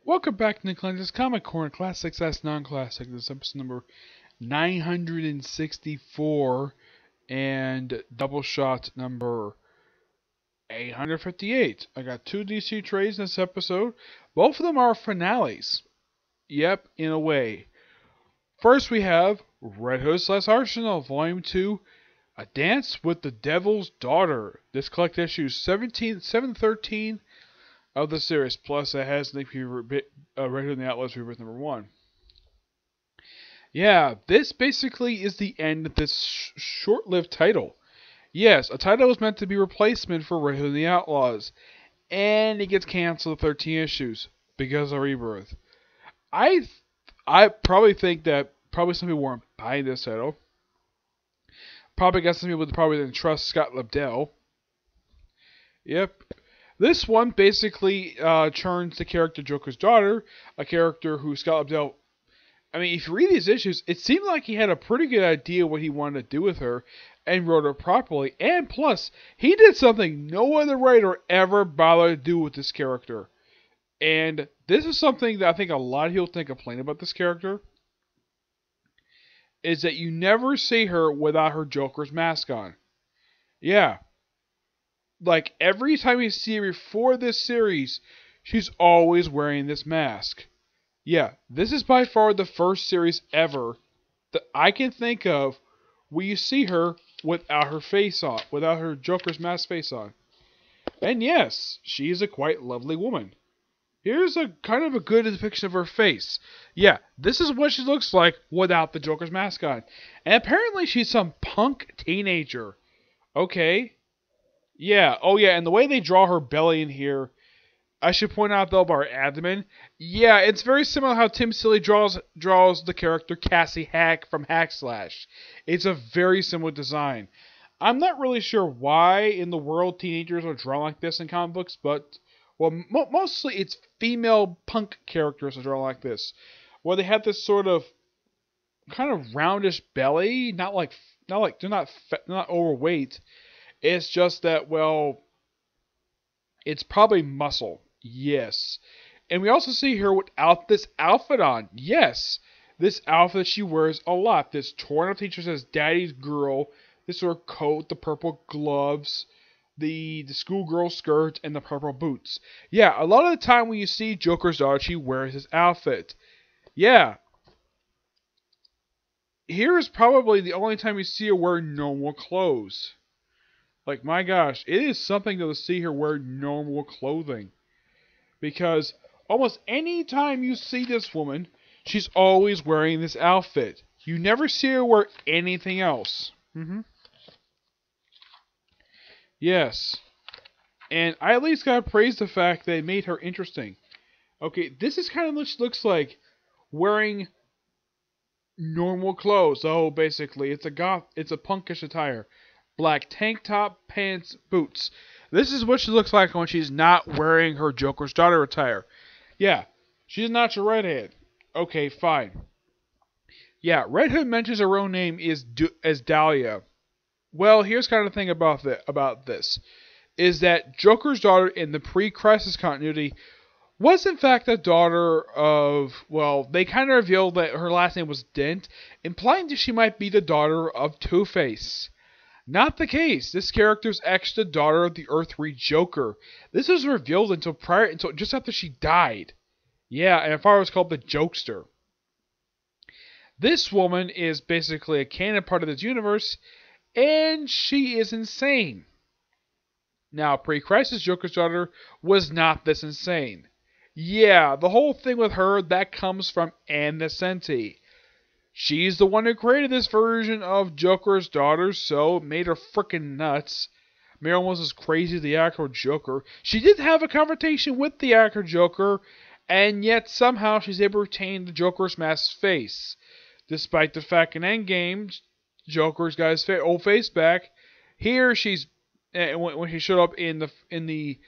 Welcome back to Nick Lenz's Comic Corner Classics as Non-Classic. This is episode number 964 and Doubleshot number 858. I got two DC trades in this episode. Both of them are finales. Yep, in a way. First we have Red Hood / Arsenal, Volume 2, A Dance with the Devil's Daughter. This collects issues 713 of the series. Plus, it has Nick Red Hood and the Outlaws Rebirth number 1. Yeah, this basically is the end of this short-lived title. Yes, a title was meant to be replacement for Red Hood and the Outlaws, and it gets canceled at 13 issues because of Rebirth. I probably think that some people weren't buying this title. Probably got some people that probably didn't trust Scott Lobdell. Yep. This one basically turns the character Joker's daughter, a character who Scott Lobdell... I mean, if you read these issues, it seemed like he had a pretty good idea what he wanted to do with her and wrote it properly. And plus, he did something no other writer ever bothered to do with this character. And this is something that I think a lot of people complain about this character, is that you never see her without her Joker's mask on. Yeah. Like, every time you see her before this series, she's always wearing this mask. Yeah, this is by far the first series ever that I can think of where you see her without her face on, without her Joker's mask face on. And yes, she is a quite lovely woman. Here's a kind of a good depiction of her face. Yeah, this is what she looks like without the Joker's mask on. And apparently she's some punk teenager. Okay. Yeah, oh yeah, and the way they draw her belly in here, I should point out though about her abdomen. Yeah, it's very similar how Tim Seeley draws the character Cassie Hack from Hack Slash. It's a very similar design. I'm not really sure why in the world teenagers are drawn like this in comic books, but well, mostly it's female punk characters that draw like this, where they have this sort of kind of roundish belly, not like they're not overweight. It's just that, well, it's probably muscle. Yes. And we also see her without this outfit on. Yes. This outfit she wears a lot. This torn up t-shirt says Daddy's Girl. This sort of coat, the purple gloves, the schoolgirl skirt, and the purple boots. Yeah, a lot of the time when you see Joker's daughter, she wears this outfit. Yeah. Here is probably the only time you see her wear normal clothes. Like, my gosh, it is something to see her wear normal clothing. Because almost any time you see this woman, she's always wearing this outfit. You never see her wear anything else. Yes. And I at least gotta praise the fact they made her interesting. Okay, this is kind of what she looks like wearing normal clothes. Oh, basically, it's a punkish attire. Black tank top, pants, boots. This is what she looks like when she's not wearing her Joker's daughter attire. Yeah, she's not your redhead. Okay, fine. Yeah, Red Hood mentions her own name as Dahlia. Well, here's kind of the thing about this. Is that Joker's daughter in the pre-Crisis continuity was in fact the daughter of, well, they kind of revealed that her last name was Dent, implying that she might be the daughter of Two-Face. Not the case. This character is actually the daughter of the Earth 3 Joker. This was revealed until just after she died. Yeah, and her father was called the Jokester. This woman is basically a canon part of this universe, and she is insane. Now, pre-Crisis Joker's daughter was not this insane. Yeah, the whole thing with her, that comes from Ann Nocenti. She's the one who created this version of Joker's daughter, so it made her frickin' nuts. Made her almost as crazy as the actual Joker. She did have a confrontation with the actual Joker, and yet somehow she's able to retain the Joker's masked face. Despite the fact in Endgame, Joker's got his old face back. Here she's, when she showed up in the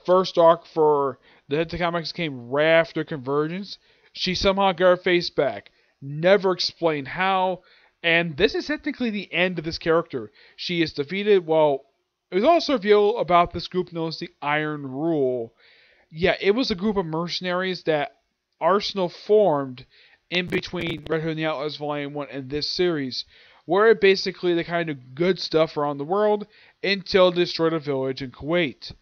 first arc for the Head to Comics came right after Convergence, she somehow got her face back. Never explained how, and this is technically the end of this character. She is defeated. Well, it was also revealed about this group known as the Iron Rule. Yeah, it was a group of mercenaries that arsenal formed in between Red Hood and the Outlaws Volume 1 and this series, where it basically the kind of good stuff around the world until it destroyed a village in Kuwait.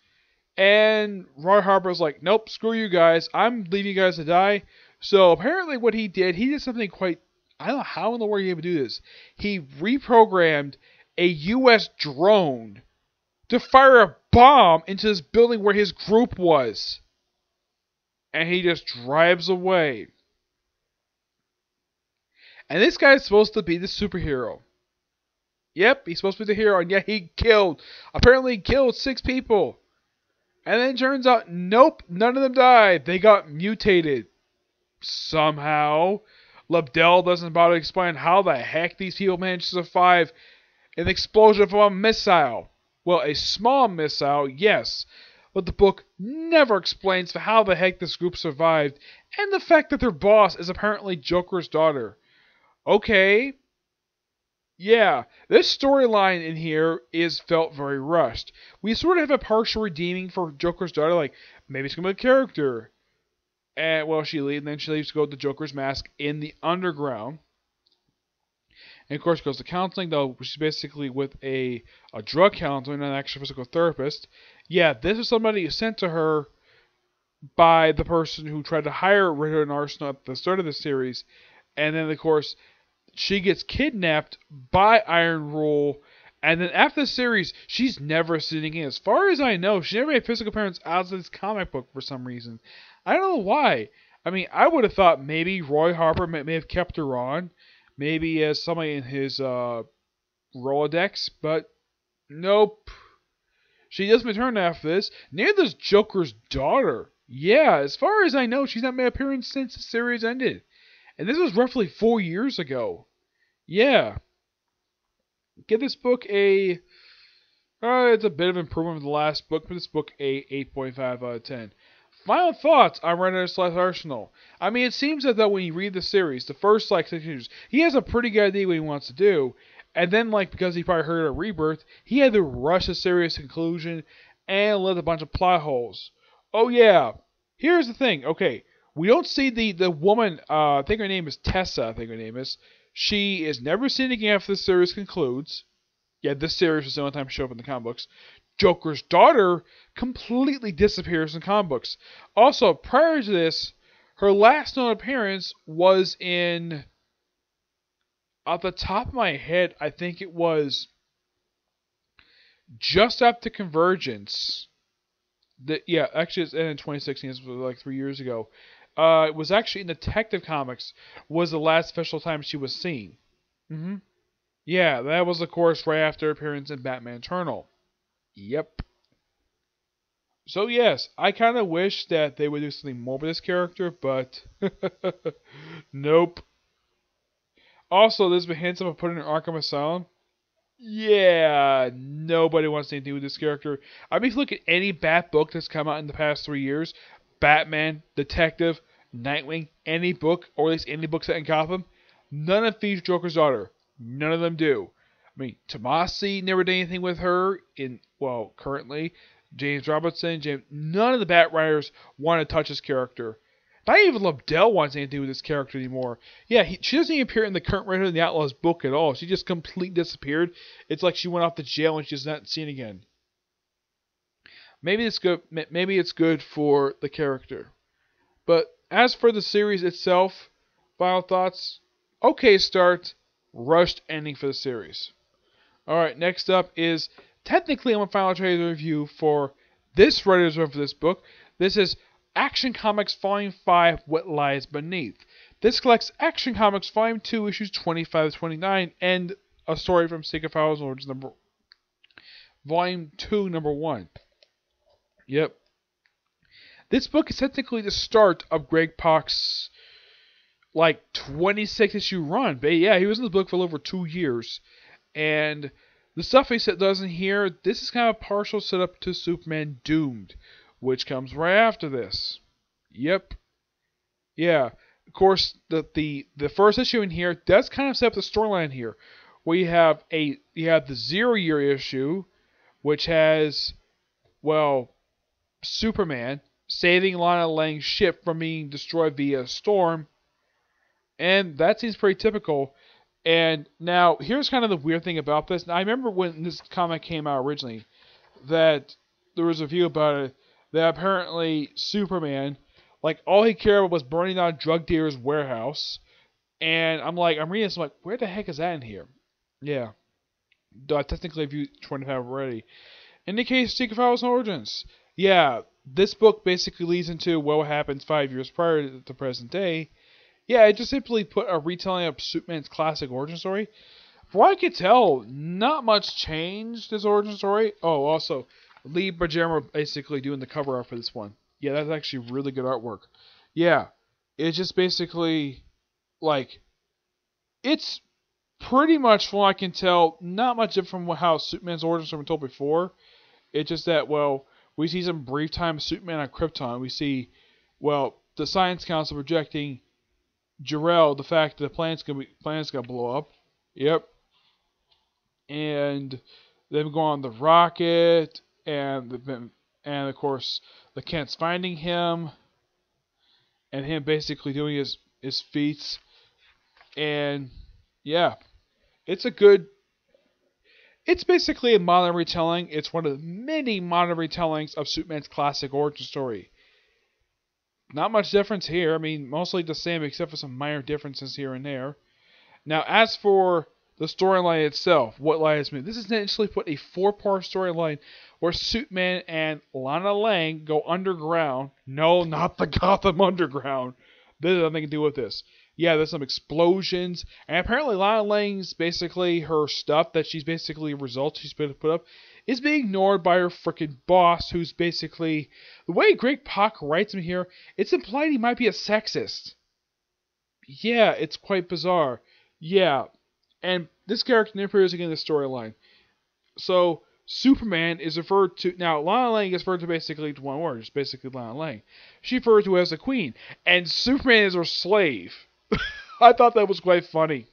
And Roy Harper's like, nope, screw you guys, I'm leaving you guys to die. So apparently what he did something quite, I don't know how in the world he would do this. He reprogrammed a US drone to fire a bomb into this building where his group was. And he just drives away. And this guy's supposed to be the superhero. Yep, he's supposed to be the hero, and yet he apparently killed 6 people. And then it turns out, nope, none of them died. They got mutated. Somehow. Lobdell doesn't bother to explain how the heck these people managed to survive an explosion from a missile. Well, a small missile, yes. But the book never explains how the heck this group survived, and the fact that their boss is apparently Joker's daughter. Okay. Yeah, this storyline in here felt very rushed. We sort of have a partial redeeming for Joker's daughter, like, maybe it's going to be a character. And, well, she leaves, and then she leaves to go to the Joker's mask in the underground. And, of course, goes to counseling, though, which is basically with a drug counselor, not an actual physical therapist. Yeah, this is somebody sent to her by the person who tried to hire Ritter and Arsenal at the start of the series. And then, of course, she gets kidnapped by Iron Rule. And then after the series, she's never seen again. As far as I know, she never made a physical appearance outside this comic book for some reason. I don't know why. I mean, I would have thought maybe Roy Harper may have kept her on. Maybe as somebody in his Rolodex. But nope. She doesn't return after this. Neither does Joker's daughter. Yeah, as far as I know, she's not made an appearance since the series ended. And this was roughly 4 years ago. Yeah. Give this book it's a bit of improvement from the last book, but this book a 8.5 out of 10. Final thoughts on Red Hood / Arsenal. I mean, it seems that though when you read the series, the first 6 issues, he has a pretty good idea what he wants to do. And then, because he probably heard of Rebirth, he had to rush a serious conclusion and let a bunch of plot holes. Oh yeah, here's the thing. Okay, we don't see the woman, I think her name is Tessa, She is never seen again after the series concludes. Yeah, this series was the only time she showed up in the comic books. Joker's daughter completely disappears in comic books. Also, prior to this, her last known appearance was in, off the top of my head, I think it was just after Convergence. Actually it's in 2016, this was like 3 years ago. It was actually in Detective Comics was the last official time she was seen. Yeah, that was of course right after her appearance in Batman Eternal. Yep. So yes, I kind of wish that they would do something more with this character, but nope. Also, there's been hints of putting her in Arkham Asylum. Yeah, nobody wants anything to do with this character. I mean, if you look at any Bat book that's come out in the past 3 years, Batman, Detective, Nightwing, any book, or at least any book set in Gotham, none of them feature Joker's daughter. None of them do. I mean, Tomasi never did anything with her currently. James Robinson, none of the Bat writers want to touch this character. Not even Lobdell wants anything to do with this character anymore. Yeah, she doesn't even appear in the current Red Hood and the Outlaws book at all. She just completely disappeared. It's like she went off to jail and she's not seen again. Maybe it's good. Maybe it's good for the character. But as for the series itself, final thoughts. Okay start, rushed ending for the series. Alright, next up is technically I'm a final trailer review for this writer's run for this book. This is Action Comics Volume 5, What Lies Beneath. This collects Action Comics Volume 2, issues 25 to 29, and a story from Sacred Files, which is Volume 2, number 1. Yep. This book is technically the start of Greg Pak's 26 issue run. But yeah, he was in the book for over 2 years. And the stuff he does in here, this is kind of a partial setup to Superman Doomed, which comes right after this. Yep. Yeah. Of course, the first issue in here does kind of set up the storyline here, where you have the 0 year issue, which has Superman. saving Lana Lang's ship from being destroyed via a storm. And that seems pretty typical. And now, here's kind of the weird thing about this. Now, I remember when this comic came out originally, that there was a view about it, that apparently Superman, like, all he cared about was burning down a drug dealer's warehouse. And I'm reading this, I'm like, where the heck is that in here? Yeah. Technically, if you 25 already. In the case of Secret Files and Origins, yeah, this book basically leads into what happens 5 years prior to the present day. Yeah, it just simply put a retelling of Superman's classic origin story. From what I could tell, not much changed his origin story. Oh, also, Lee Bergermer basically doing the cover art for this one. Yeah, that's actually really good artwork. Yeah, it's just basically, like, it's pretty much, from what I can tell, not much different from how Superman's origin story was told before. It's just that, well, we see some brief time of Superman on Krypton. We see, well, the Science Council projecting Jor-El, the fact that the planet's gonna blow up. Yep. And them going on the rocket, and of course the Kent's finding him, and him basically doing his feats. And yeah, it's basically a modern retelling. It's one of the many modern retellings of Superman's classic origin story. Not much difference here. I mean, mostly the same except for some minor differences here and there. Now, as for the storyline itself, what lies me? This is initially put a 4-part storyline where Superman and Lana Lang go underground. No, not the Gotham Underground. This has nothing to do with this. Yeah, there's some explosions, and apparently Lana Lang's basically her stuff that she's basically results she's been put up is being ignored by her freaking boss, who's basically, the way Greg Pak writes him here, it's implied he might be a sexist. Yeah, it's quite bizarre. Yeah, and this character never appears again in the storyline. So Superman is referred to, now Lana Lang is referred to basically to one word, just basically Lana Lang. She's referred to as a queen, and Superman is her slave. I thought that was quite funny.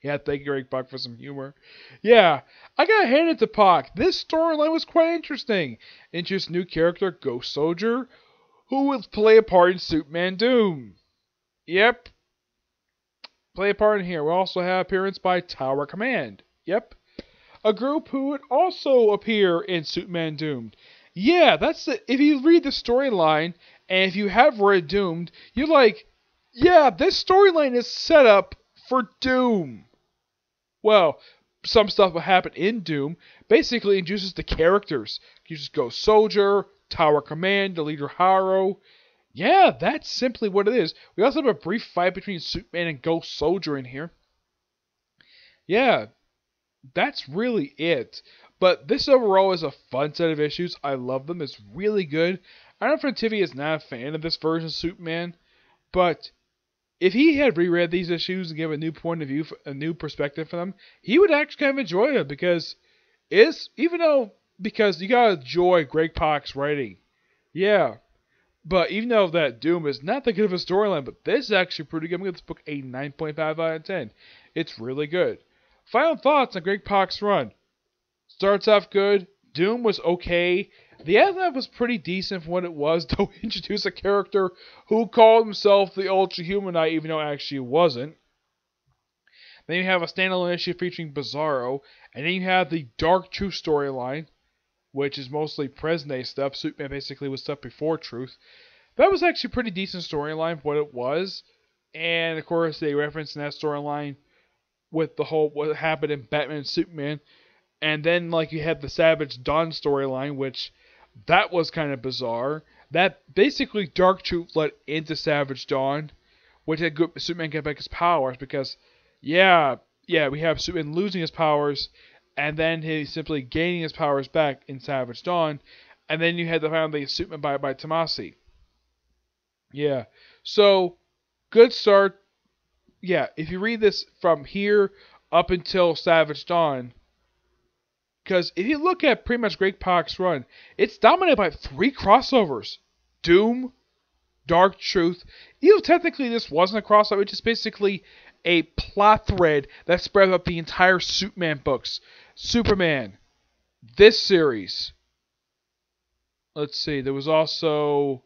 Yeah, thank you, Greg Pak, for some humor. Yeah, I gotta hand it to Pak. This storyline was quite interesting. Introduced a new character, Ghost Soldier, who will play a part in Superman Doom. Yep. Play a part in here. We also have appearance by Tower Command. Yep. A group who would also appear in Superman Doomed. Yeah, that's it. If you read the storyline, and if you have read Doomed, you're like, yeah, this storyline is set up for Doom. Well, some stuff will happen in Doom. Basically, introduces the characters. You just go Soldier, Tower Command, the leader Harrow. Yeah, that's simply what it is. We also have a brief fight between Superman and Ghost Soldier in here. Yeah, that's really it. But this overall is a fun set of issues. I love them. It's really good. I know Frontivi is not a fan of this version of Superman, but if he had reread these issues and given a new point of view, a new perspective for them, he would actually kind of enjoy them because you gotta enjoy Greg Pak's writing. Yeah. But even though that Doom is not that good of a storyline, but this is actually pretty good. I'm going to give this book a 9.5 out of 10. It's really good. Final thoughts on Greg Pak's run. Starts off good. Doom was okay. The Aftermath was pretty decent for what it was, though he introduced a character who called himself the Ultra Humanite, even though it actually wasn't. Then you have a standalone issue featuring Bizarro, and then you have the Dark Truth storyline, which is mostly present-day stuff. Superman basically was stuff before Truth. That was actually a pretty decent storyline for what it was. And, of course, they referenced in that storyline with the whole, what happened in Batman and Superman. And then, like, you had the Savage Dawn storyline, which, that was kind of bizarre. That, basically, Dark Truth led into Savage Dawn, which had Superman get back his powers, because, we have Superman losing his powers, and then he's simply gaining his powers back in Savage Dawn. And then you had the finally Superman by Tomasi. Yeah. So, good start. Yeah, if you read this from here up until Savage Dawn, because if you look at pretty much Greg Pak's run, it's dominated by 3 crossovers. Doom, Dark Truth. Even though technically this wasn't a crossover, it's just basically a plot thread that spread up the entire Superman books. Superman, this series, let's see, there was also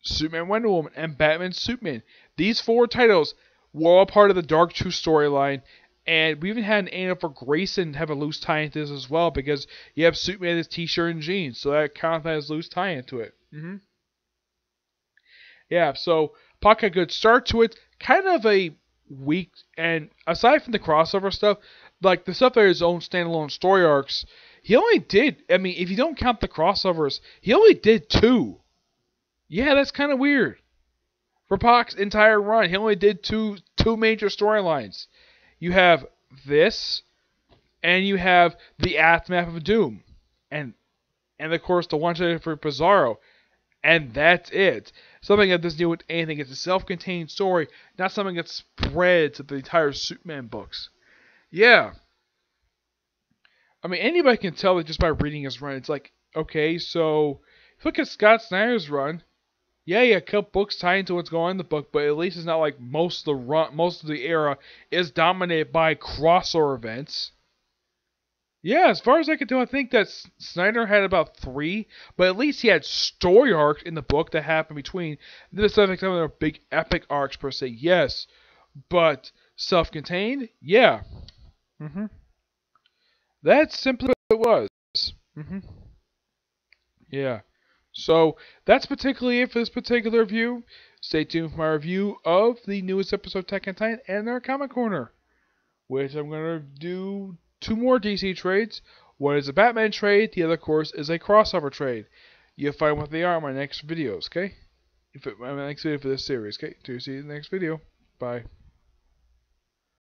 Superman Wonder Woman and Batman Superman. These 4 titles were all part of the Dark Truth storyline. And we even had an angle for Grayson have a loose tie into this as well, because you have Superman in his t-shirt and jeans, so that kind of has loose tie into it. Yeah, so Pac had a good start to it. Kind of a weak, and aside from the crossover stuff, like the stuff that are his own standalone story arcs, he only did, I mean, if you don't count the crossovers, he only did 2. Yeah, that's kind of weird. For Pac's entire run, he only did two major storylines. You have this, and you have the Aftermath of Doom, and of course the one for Bizarro, and that's it. Something that doesn't deal with anything. It's a self-contained story, not something that spreads to the entire Superman books. Yeah. I mean, anybody can tell that just by reading his run. It's like, okay, so look at Scott Snyder's run. Yeah, a couple books tie into what's going on in the book, but at least it's not like most of the era is dominated by crossover events. Yeah, as far as I can tell, I think that Snyder had about 3, but at least he had story arcs in the book that happened between. This doesn't like some of their big epic arcs per se, yes, but self-contained, yeah. That's simply what it was. Yeah. So, that's particularly it for this particular review. Stay tuned for my review of the newest episode of Attack on Titan and our Comic Corner, which I'm going to do 2 more DC trades. One is a Batman trade, the other, of course, is a crossover trade. You'll find what they are in my next videos, okay? My next video for this series, okay? See you in the next video. Bye.